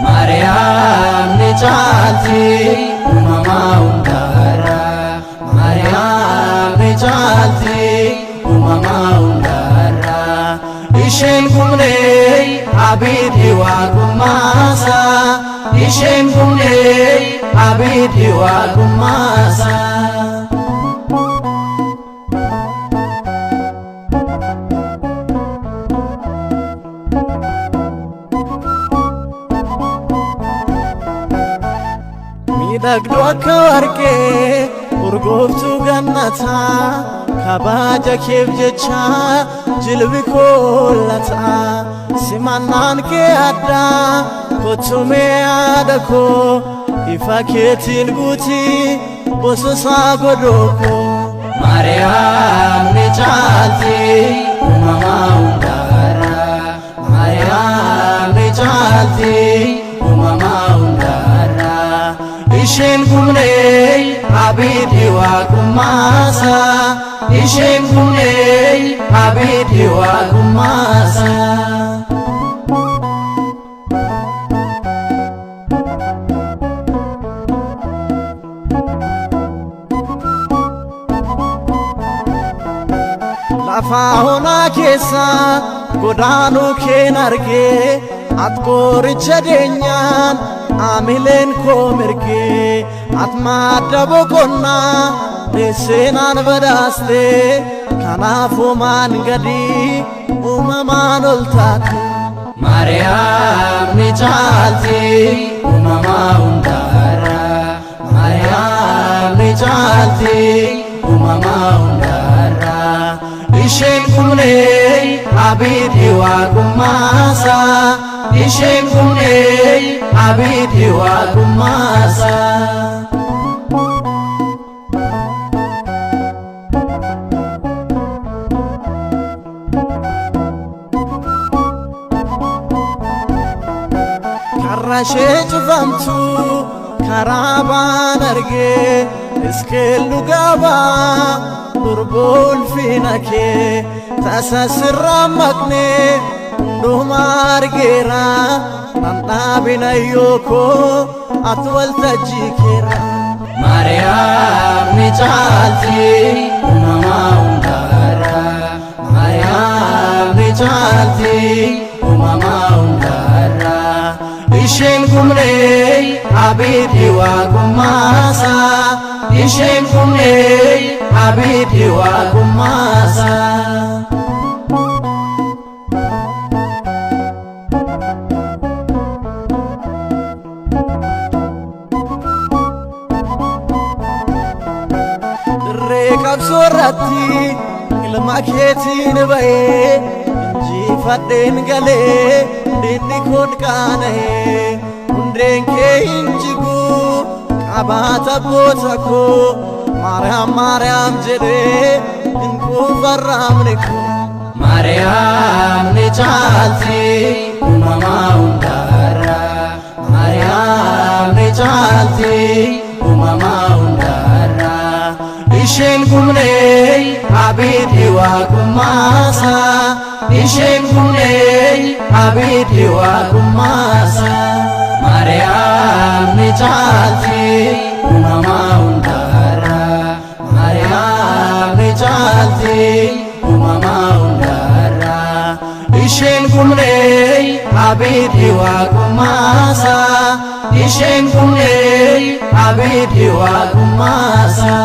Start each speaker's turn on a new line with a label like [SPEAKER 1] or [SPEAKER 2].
[SPEAKER 1] Mariam ni chalti umama undara Mariam ni chalti umama undara Ishen kumne abidi wa kumasa Ishen kumne abidi wa kumasa Midagdu akka warqee urgooftuu gannata kabaja keef jecha jilbi kollata simannaan kee addaa kottumee yaada koo ifa keetiin guutii bososaa godhoo koo Mariam ni caalti umama hundara Mariam ni caalti umama hundara Ishen kumne abidi wa kumasa Ishen kumne abidi wa kumasa Lafa hona keessa godaanu keen argee at qoricha deenyaan amileen koo mirgee at madda boqonnaa deesseenaan badhaaste kanaafuu maan gadii uumamaan ol taate Mariam ni caalti umama hundara Mariam ni caalti umama hundara Ishen kumne abidi wa kumasa Ishen kumne abidi wa kumasa Karashe cufamtu karabaan argee iskeellu gabaa durbool finakee tasa sirraa maqnee hunduma argeera nandhaabina yookoo at waltajjii keera Mariam ni caalti umama hundara Mariam ni caalti umama hundara Ishen kumne abidi wa kumasa Ishen kumne abidi wa kumasa Dirree qabsoorratti ilma keetiin bahee injifadheen galee dinni kun qaana'ee hundeen kee hin jigu qabaata boota koo Mariam Mariam jedhee hin quufarraamne koo Mariam ni caalti umama hundara Mariam ni caalti umama hundara Ishen kumne abidi wa kumasa Ishen kumne abidi wa kumasa Mariam ni caalti umama hundara Mariam ni caalti umama hundara Ishen kumne abidi wa kumasa Ishen kumne abidi wa kumasa